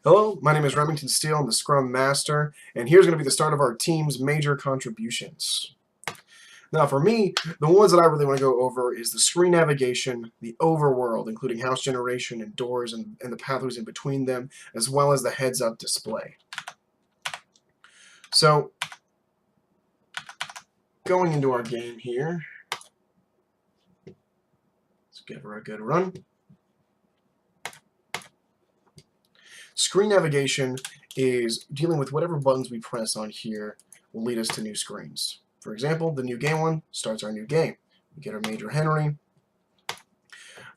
Hello, my name is Remington Steele. I'm the Scrum Master, and here's going to be the start of our team's major contributions. Now, for me, the ones that I really want to go over is the screen navigation, the overworld, including house generation and doors and the pathways in between them, as well as the heads-up display. So, going into our game here, let's give her a good run. Screen navigation is dealing with whatever buttons we press on here will lead us to new screens. For example, the new game one starts our new game. We get our Major Henry.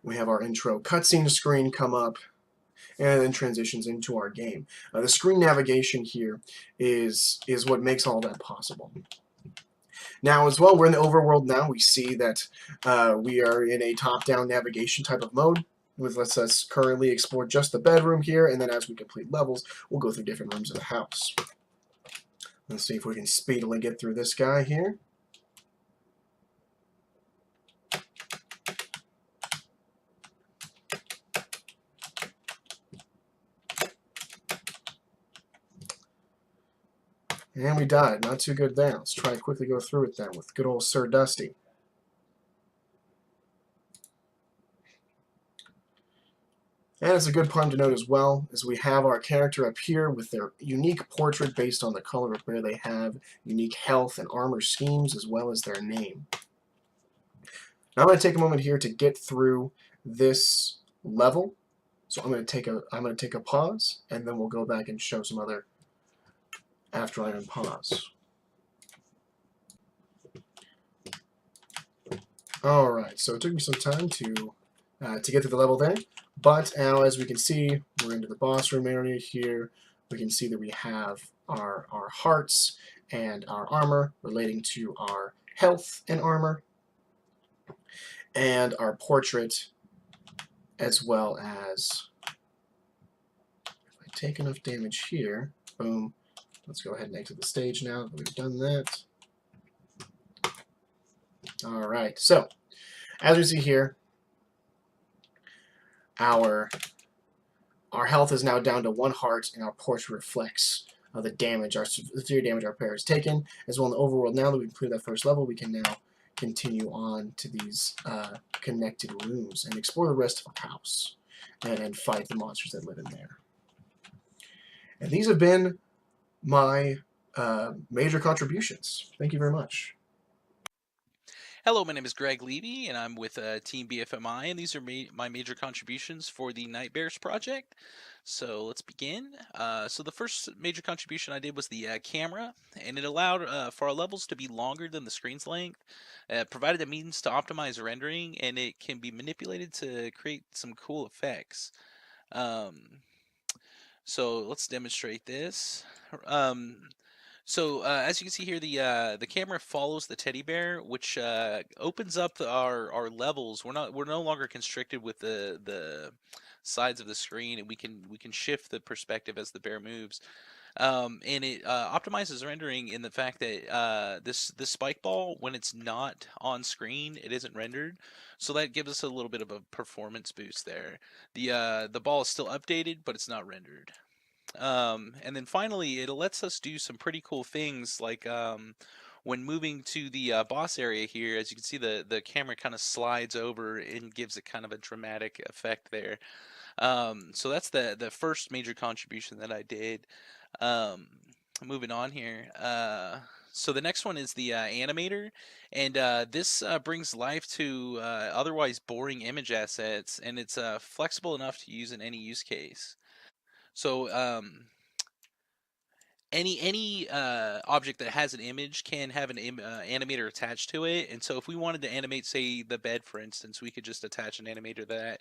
We have our intro cutscene screen come up, and then transitions into our game. The screen navigation here is what makes all that possible. Now, as well, we're in the overworld now. We see that we are in a top-down navigation type of mode, which lets us currently explore just the bedroom here, and then as we complete levels, we'll go through different rooms of the house. Let's see if we can speedily get through this guy here. And we died. Not too good there. Let's try to quickly go through it then with good old Sir Dusty. And it's a good point to note as well, as we have our character up here with their unique portrait based on the color of where they have, unique health and armor schemes, as well as their name. Now I'm going to take a moment here to get through this level. So I'm going to take a pause, and then we'll go back and show some other after I unpause. Alright, so it took me some time to get to the level there, but now as we can see, we're into the boss room area here. We can see that we have our hearts and our armor relating to our health and armor, and our portrait, as well as, if I take enough damage here, boom, let's go ahead and exit the stage now that we've done that. Alright, so, as we see here, our health is now down to 1 heart, and our portrait reflects the severe damage our player has taken. As well in the overworld, now that we've completed that first level, we can now continue on to these connected rooms and explore the rest of our house and fight the monsters that live in there. And these have been my major contributions. Thank you very much. Hello, my name is Greg Levy, and I'm with Team BFMI, and these are my major contributions for the Nightbears project. So let's begin. So the first major contribution I did was the camera, and it allowed for our levels to be longer than the screen's length, provided a means to optimize rendering, and it can be manipulated to create some cool effects. Um, so let's demonstrate this. As you can see here, the camera follows the teddy bear, which opens up our levels. We're no longer constricted with the sides of the screen, and we can shift the perspective as the bear moves. And it optimizes rendering in the fact that this spike ball, when it's not on screen, it isn't rendered. So that gives us a little bit of a performance boost there. The ball is still updated, but it's not rendered. And then finally, it lets us do some pretty cool things like when moving to the boss area here, as you can see, the camera kind of slides over and gives it kind of a dramatic effect there. So that's the first major contribution that I did. Um, Moving on here. So the next one is the animator, and this brings life to otherwise boring image assets, and it's flexible enough to use in any use case. So any object that has an image can have an animator attached to it, and so if we wanted to animate, say, the bed, for instance, we could just attach an animator to that.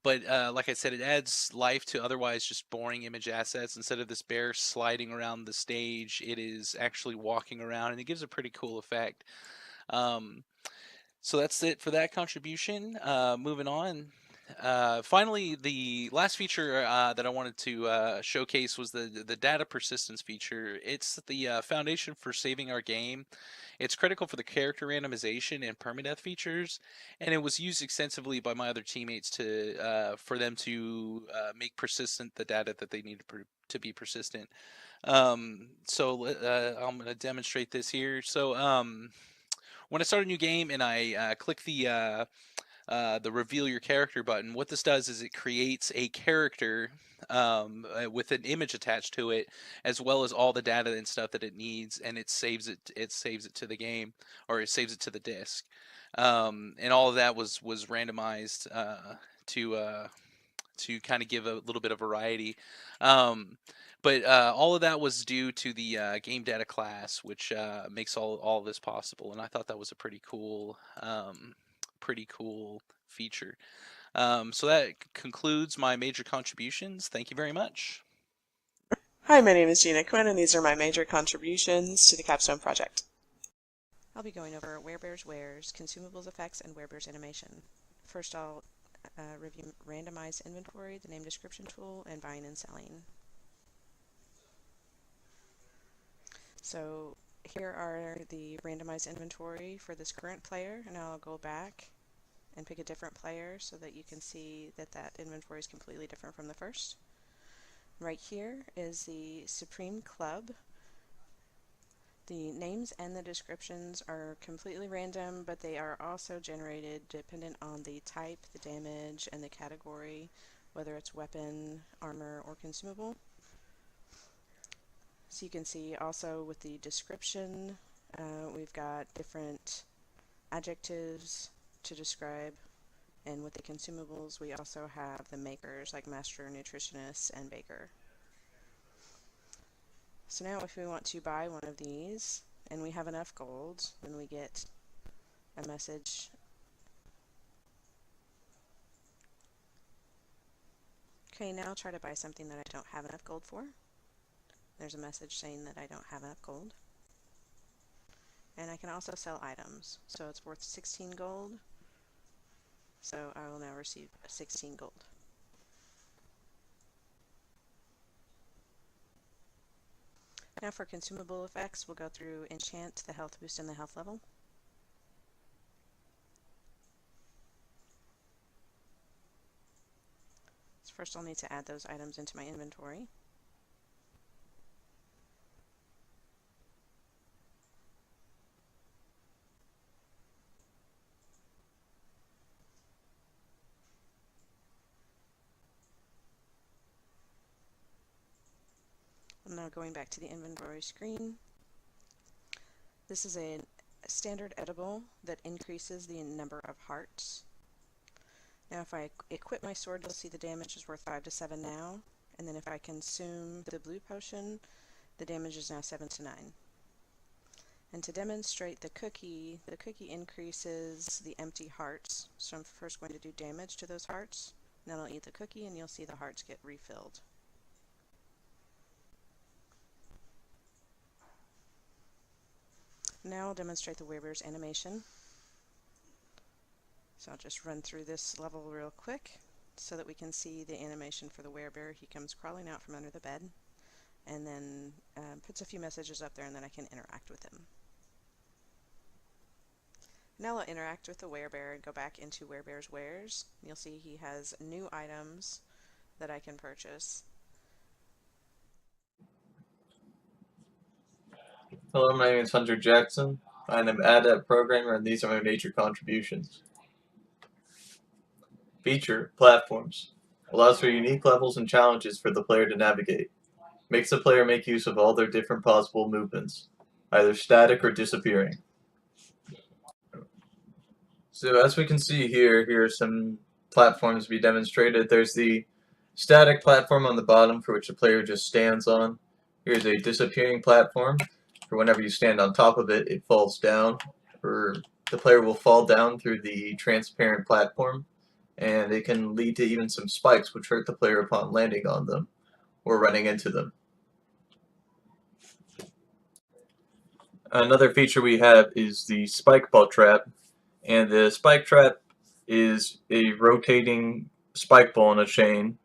But like I said, it adds life to otherwise just boring image assets. Instead of this bear sliding around the stage, it is actually walking around, and it gives a pretty cool effect. Um, so that's it for that contribution. Moving on. Finally, the last feature that I wanted to showcase was the data persistence feature. It's the foundation for saving our game. It's critical for the character randomization and permadeath features, and it was used extensively by my other teammates to for them to make persistent the data that they need to be persistent. I'm going to demonstrate this here. When I start a new game and I click the reveal your character button, what this does is it creates a character with an image attached to it, as well as all the data and stuff that it needs, and it saves it. It saves it to the game, or it saves it to the disk. And all of that was randomized to to kind of give a little bit of variety. Um, but all of that was due to the game data class, which makes all of this possible. And I thought that was a pretty cool feature. So that concludes my major contributions. Thank you very much. Hi, my name is Gina Quinn, and these are my major contributions to the Capstone project. I'll be going over Werebears Wares, Consumables Effects, and Werebears Animation. First, I'll review Randomized Inventory, the Name Description tool, and Buying and Selling. So here are the randomized inventory for this current player, and I'll go back and pick a different player so that you can see that that inventory is completely different from the first. Right here is the Supreme Club. The names and the descriptions are completely random, but they are also generated dependent on the type, the damage, and the category, whether it's weapon, armor, or consumable. So you can see also with the description, we've got different adjectives to describe, and with the consumables we also have the makers like master, nutritionist, and baker. So now if we want to buy one of these and we have enough gold, then we get a message okay, now try to buy something that I don't have enough gold for. There's a message saying that I don't have enough gold. And I can also sell items, so it's worth 16 gold, so I will now receive 16 gold. Now for consumable effects, we'll go through enchant, the health boost, and the health level. So first I'll need to add those items into my inventory. I'm now going back to the inventory screen. This is a standard edible that increases the number of hearts. Now if I equip my sword, you'll see the damage is worth 5 to 7 now, and then if I consume the blue potion, the damage is now 7 to 9. And to demonstrate the cookie increases the empty hearts. So I'm first going to do damage to those hearts, and then I'll eat the cookie and you'll see the hearts get refilled. Now I'll demonstrate the Werebears animation. So I'll just run through this level real quick so that we can see the animation for the werebear. He comes crawling out from under the bed and then puts a few messages up there, and then I can interact with him. Now I'll interact with the werebear and go back into Werebears Wares. You'll see he has new items that I can purchase. Hello, my name is Hunter Jackson. I'm an adept programmer, and these are my major contributions. Feature, platforms. Allows for unique levels and challenges for the player to navigate. Makes the player make use of all their different possible movements, either static or disappearing. So as we can see here are some platforms to be demonstrated. There's the static platform on the bottom for which the player just stands on. Here's a disappearing platform. For whenever you stand on top of it, it falls down, or the player will fall down through the transparent platform, and it can lead to even some spikes which hurt the player upon landing on them or running into them. Another feature we have is the spike ball trap, and the spike trap is a rotating spike ball in a chain,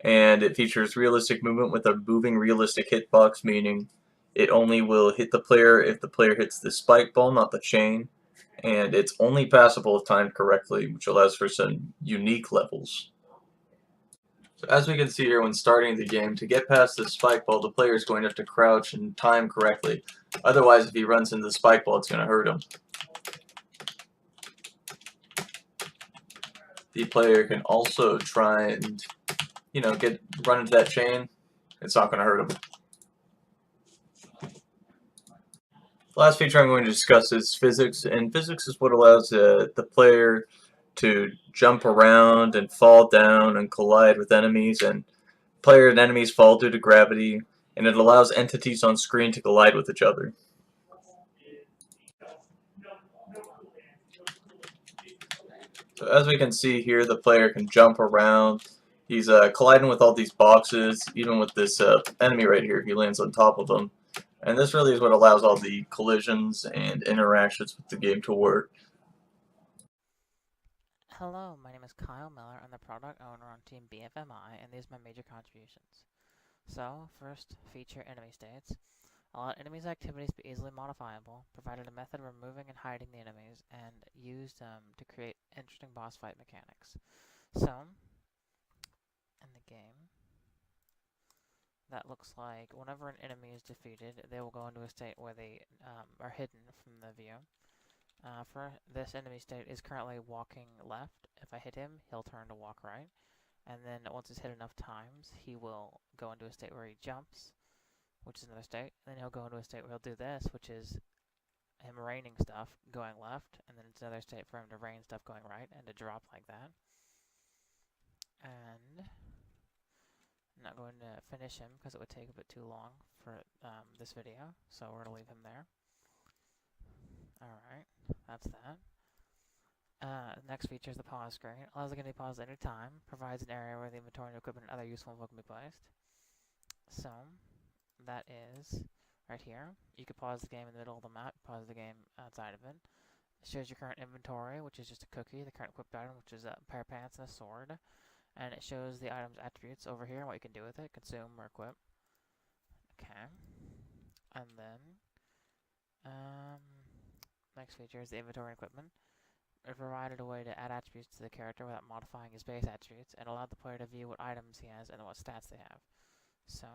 and it features realistic movement with a moving realistic hitbox, meaning it only will hit the player if the player hits the spike ball, not the chain, and it's only passable if timed correctly, which allows for some unique levels. So as we can see here when starting the game, to get past the spike ball, the player is going to have to crouch and time correctly. Otherwise, if he runs into the spike ball, it's going to hurt him. The player can also try and, run into that chain. It's not going to hurt him. The last feature I'm going to discuss is physics, and physics is what allows the player to jump around and fall down and collide with enemies, and player and enemies fall due to gravity, and it allows entities on screen to collide with each other. So as we can see here, the player can jump around. He's colliding with all these boxes, even with this enemy right here. He lands on top of them. And this really is what allows all the collisions and interactions with the game to work. Hello, my name is Kyle Miller. I'm the product owner on Team BFMI, and these are my major contributions. So, first, feature enemy states. Allow enemies' activities to be easily modifiable, provided a method of removing and hiding the enemies, and used to create interesting boss fight mechanics. So, in the game, that looks like whenever an enemy is defeated, they will go into a state where they are hidden from the view. For this enemy state is currently walking left. If I hit him, he'll turn to walk right. And then once it's hit enough times, he will go into a state where he jumps, which is another state. And then he'll go into a state where he'll do this, which is him raining stuff going left. And then it's another state for him to rain stuff going right and to drop like that. And I'm not going to finish him because it would take a bit too long for this video. So we're going to leave him there. Alright, that's that. Next feature is the pause screen. Allows the game to be paused at any time. Provides an area where the inventory and equipment and other useful info can be placed. So, that is right here. You could pause the game in the middle of the map, pause the game outside of it. It shows your current inventory, which is just a cookie, the current equipped item, which is a pair of pants and a sword. And it shows the item's attributes over here and what you can do with it, consume or equip. Okay. And then, next feature is the inventory and equipment. It provided a way to add attributes to the character without modifying his base attributes, and allowed the player to view what items he has and what stats they have. So,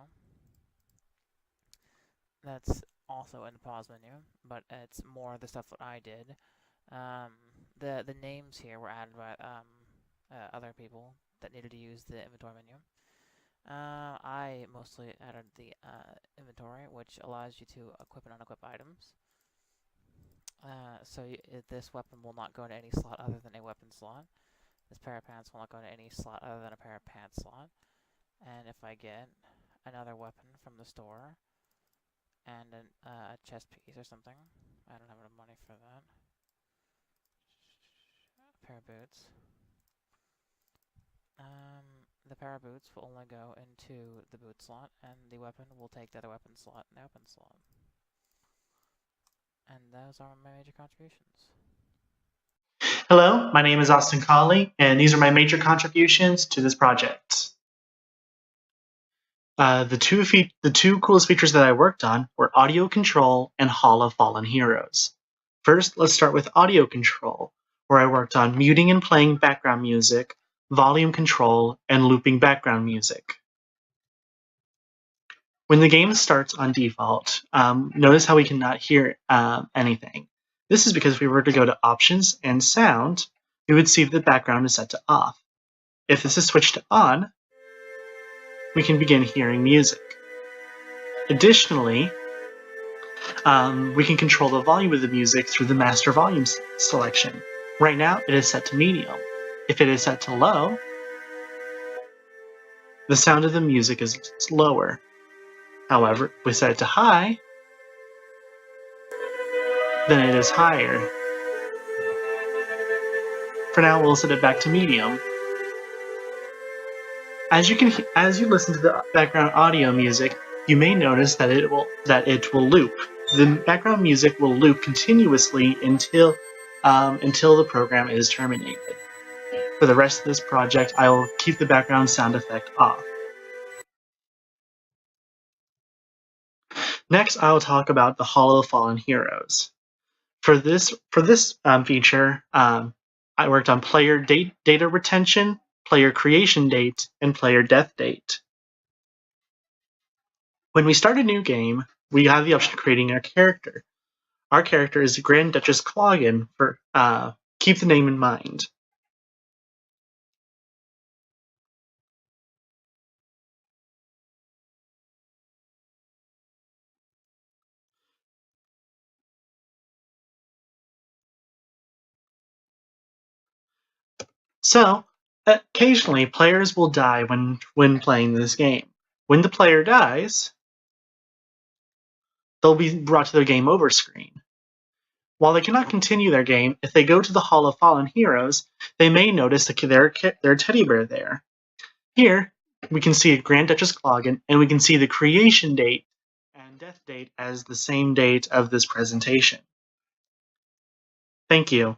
that's also in the pause menu, but it's more the stuff that I did. The names here were added by other people that needed to use the inventory menu. I mostly added the inventory, which allows you to equip and unequip items. So this weapon will not go into any slot other than a weapon slot. This pair of pants will not go into any slot other than a pair of pants slot. And if I get another weapon from the store and a chest piece or something, I don't have enough money for that. A pair of boots. The pair of boots will only go into the boot slot, and the weapon will take the other weapon slot and the weapon slot. And those are my major contributions. Hello, my name is Austin Colley, and these are my major contributions to this project. The two coolest features that I worked on were audio control and Hall of Fallen Heroes. First, let's start with audio control, where I worked on muting and playing background music, volume control, and looping background music. When the game starts on default, notice how we cannot hear anything. This is because if we were to go to Options and Sound, we would see that the background is set to off. If this is switched to on, we can begin hearing music. Additionally, we can control the volume of the music through the master volume selection. Right now, it is set to medium. If it is set to low, the sound of the music is lower. However, if we set it to high, then it is higher. For now, we'll set it back to medium. As you listen to the background audio music, you may notice that it will loop. The background music will loop continuously until the program is terminated. For the rest of this project, I will keep the background sound effect off. Next, I will talk about the Hall of Fallen Heroes. For this feature, I worked on player data retention, player creation date, and player death date. When we start a new game, we have the option of creating a character. Our character is Grand Duchess Cloggin. Keep the name in mind. So, occasionally, players will die when playing this game. When the player dies, they'll be brought to their game over screen. While they cannot continue their game, if they go to the Hall of Fallen Heroes, they may notice their teddy bear there. Here, we can see Grand Duchess Cloggin, and we can see the creation date and death date as the same date of this presentation. Thank you.